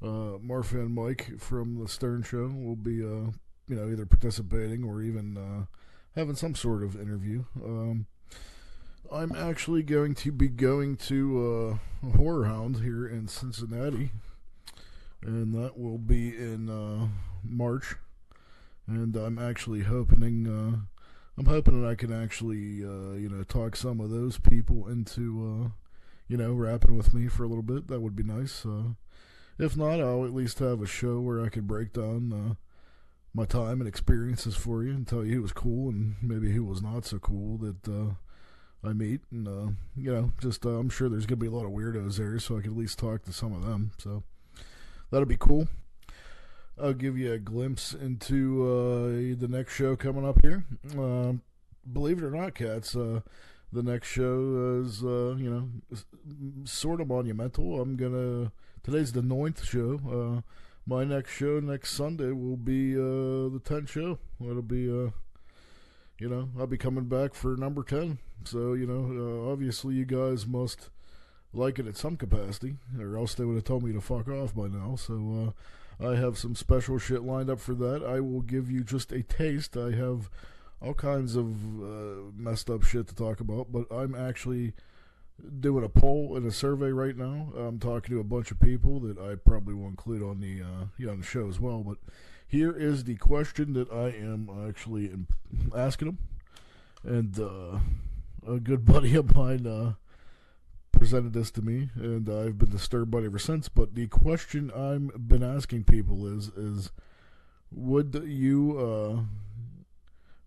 MF'in Mike from the Stern Show will be, either participating or even having some sort of interview. I'm actually going to be going to Horror Hound here in Cincinnati, and that will be in March. And I'm actually hoping that I can actually talk some of those people into rapping with me for a little bit. That would be nice. If not, I'll at least have a show where I could break down my time and experiences for you and tell you who was cool and maybe who was not so cool that I meet. And I'm sure there's gonna be a lot of weirdos there, so I could at least talk to some of them. So that'll be cool. I'll give you a glimpse into the next show coming up here. Believe it or not, cats, the next show is sort of monumental. Today's the 9th show. My next show next Sunday will be the 10th show. It'll be I'll be coming back for number 10. So obviously you guys must like it at some capacity, or else they would have told me to fuck off by now. So I have some special shit lined up for that. I will give you just a taste. I have all kinds of messed up shit to talk about, but I'm actually doing a poll and a survey right now. I'm talking to a bunch of people that I probably will include on the on the show as well. But here is the question that I am actually asking them, and a good buddy of mine presented this to me, and I've been disturbed by it ever since. But the question I've been asking people is would you,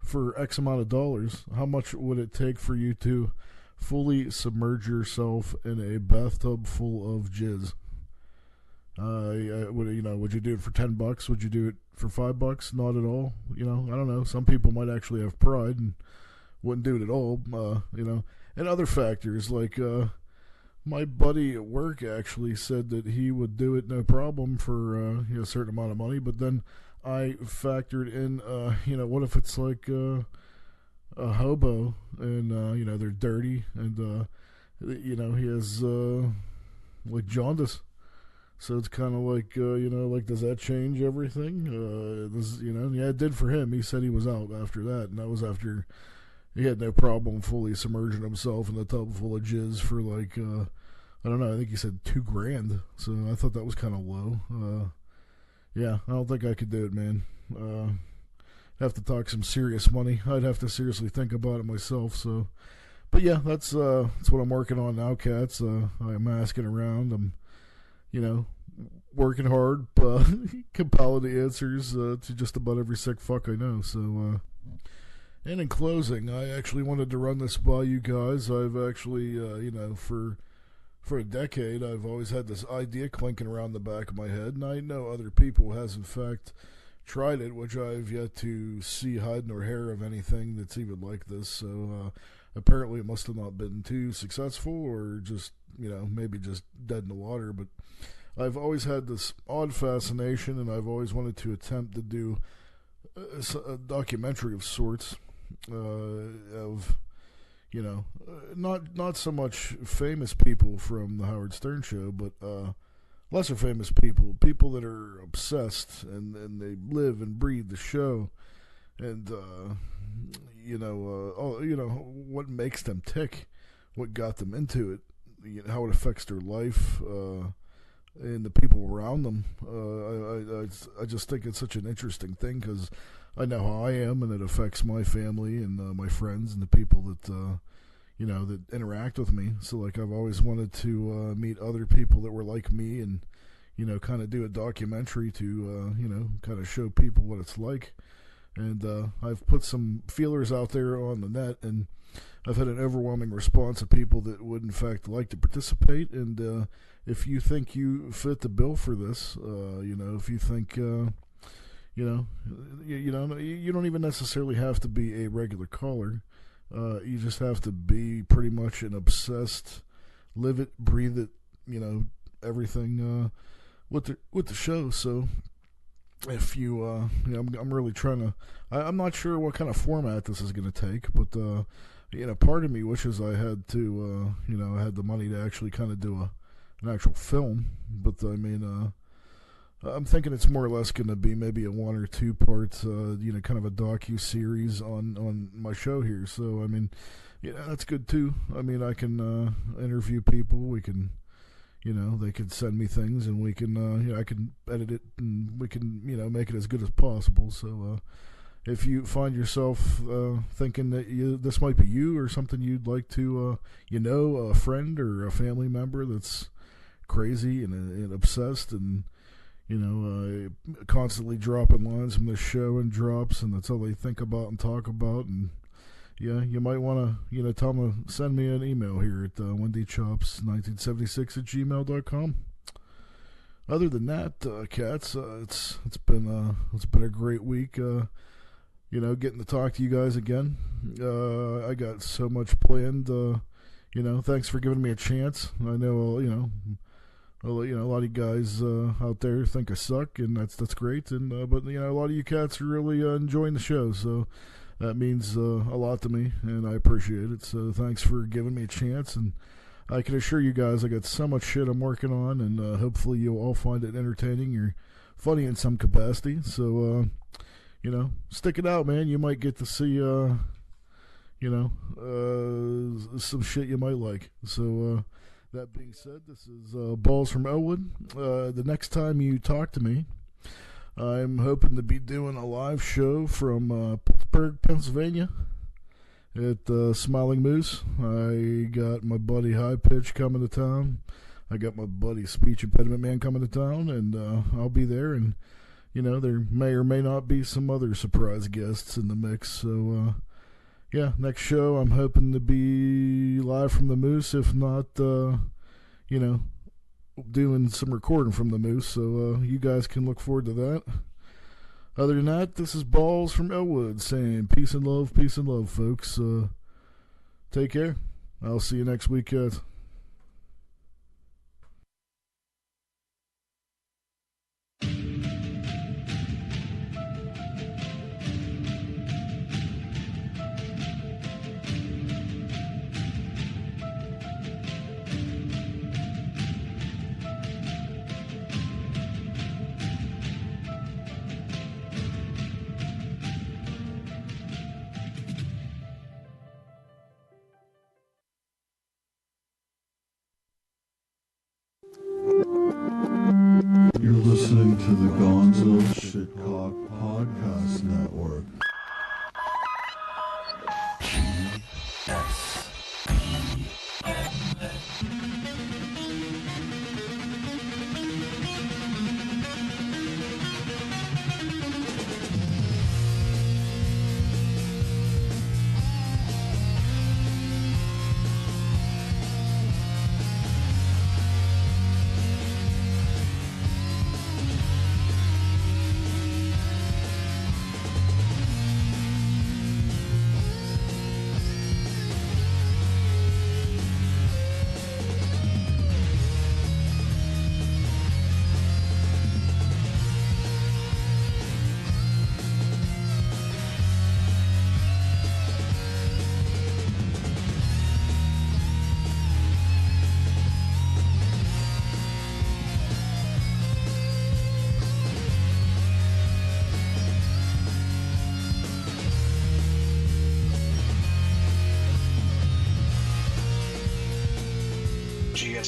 for X amount of dollars, how much would it take for you to fully submerge yourself in a bathtub full of jizz? Would you do it for $10? Would you do it for $5? Not at all. I don't know. Some people might actually have pride and wouldn't do it at all. And other factors like my buddy at work actually said that he would do it no problem for a certain amount of money. But then I factored in, what if it's like a hobo and they're dirty and he has like jaundice. So it's kind of like, does that change everything? It did for him. He said he was out after that, and that was after he had no problem fully submerging himself in the tub full of jizz for like, I don't know, I think he said $2,000. So I thought that was kind of low. Yeah, I don't think I could do it, man. Have to talk some serious money. I'd have to seriously think about it myself. So, but yeah, that's what I'm working on now, cats. I'm asking around. I'm working hard, compiling the answers to just about every sick fuck I know. So, and in closing, I actually wanted to run this by you guys. I've actually, for a decade, I've always had this idea clinking around the back of my head, and I know other people has in fact tried it, which I've yet to see hide nor hair of anything that's even like this. So, apparently it must have not been too successful, or just, maybe just dead in the water. But I've always had this odd fascination, and I've always wanted to attempt to do a documentary of sorts of, not so much famous people from the Howard Stern show, but lesser famous people that are obsessed and they live and breathe the show, and what makes them tick, what got them into it, how it affects their life, and the people around them. I just think it's such an interesting thing because I know how I am, and it affects my family and my friends and the people that that interact with me. So like I've always wanted to meet other people that were like me, and kind of do a documentary to kind of show people what it's like. And I've put some feelers out there on the net, and I've had an overwhelming response of people that would in fact like to participate. And if you think you fit the bill for this, if you think you don't even necessarily have to be a regular caller. You just have to be pretty much an obsessed, live it, breathe it, everything with the show. So if you, I'm really trying to. I'm not sure what kind of format this is going to take, but part of me wishes I had to, I had the money to actually kind of do an actual film. But I mean, I'm thinking it's more or less going to be maybe a 1 or 2 parts, kind of a docu-series on my show here. So, I mean, that's good too. I mean, I can interview people. We can, they can send me things, and we can, I can edit it, and we can, make it as good as possible. So, if you find yourself thinking that this might be you or something you'd like to, a friend or a family member that's crazy and obsessed and constantly dropping lines from this show and drops, and that's all they think about and talk about. And you might want to, tell them to send me an email here at wendychops1976@gmail.com. Other than that, cats, it's been a great week. Getting to talk to you guys again. I got so much planned. Thanks for giving me a chance. I know, a lot of you guys out there think I suck, and that's great. And but a lot of you cats are really enjoying the show, so that means a lot to me, and I appreciate it. So thanks for giving me a chance, and I can assure you guys I got so much shit I'm working on, and hopefully you'll all find it entertaining or funny in some capacity. So stick it out, man. You might get to see some shit you might like. So that being said, this is Balls from Ellwood. The next time you talk to me, I'm hoping to be doing a live show from Pittsburgh, Pennsylvania at Smiling Moose. I got my buddy High Pitch coming to town. I got my buddy Speech Impediment Man coming to town, and I'll be there. And, there may or may not be some other surprise guests in the mix. So, next show I'm hoping to be live from the Moose, if not, doing some recording from the Moose, so you guys can look forward to that. Other than that, this is Balls from Ellwood saying peace and love, folks. Take care. I'll see you next week, guys. You're listening to the Gonzo Shitcock Podcast Network.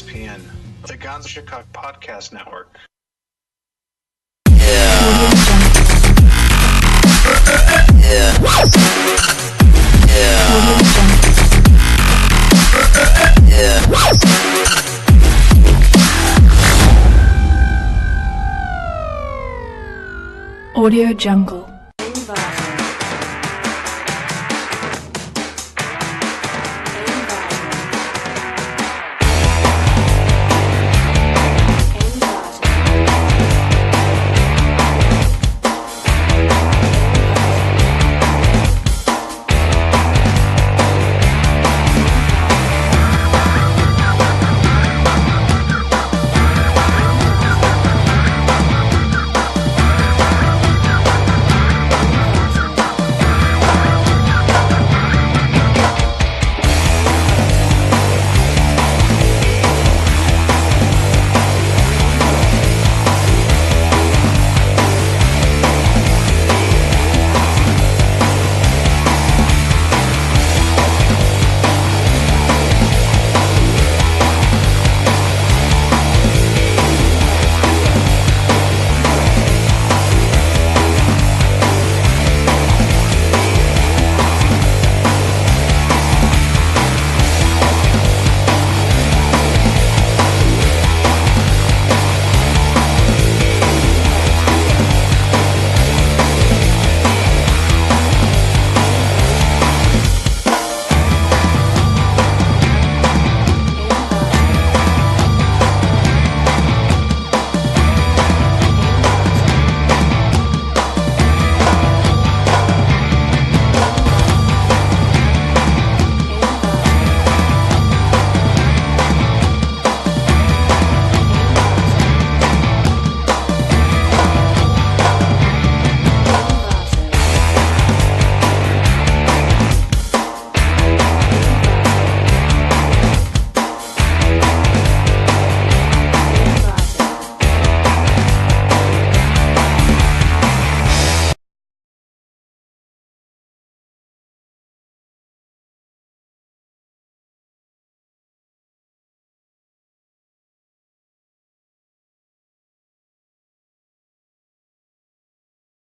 ESPN, the Guns of Chicago Podcast Network. Audio Jungle.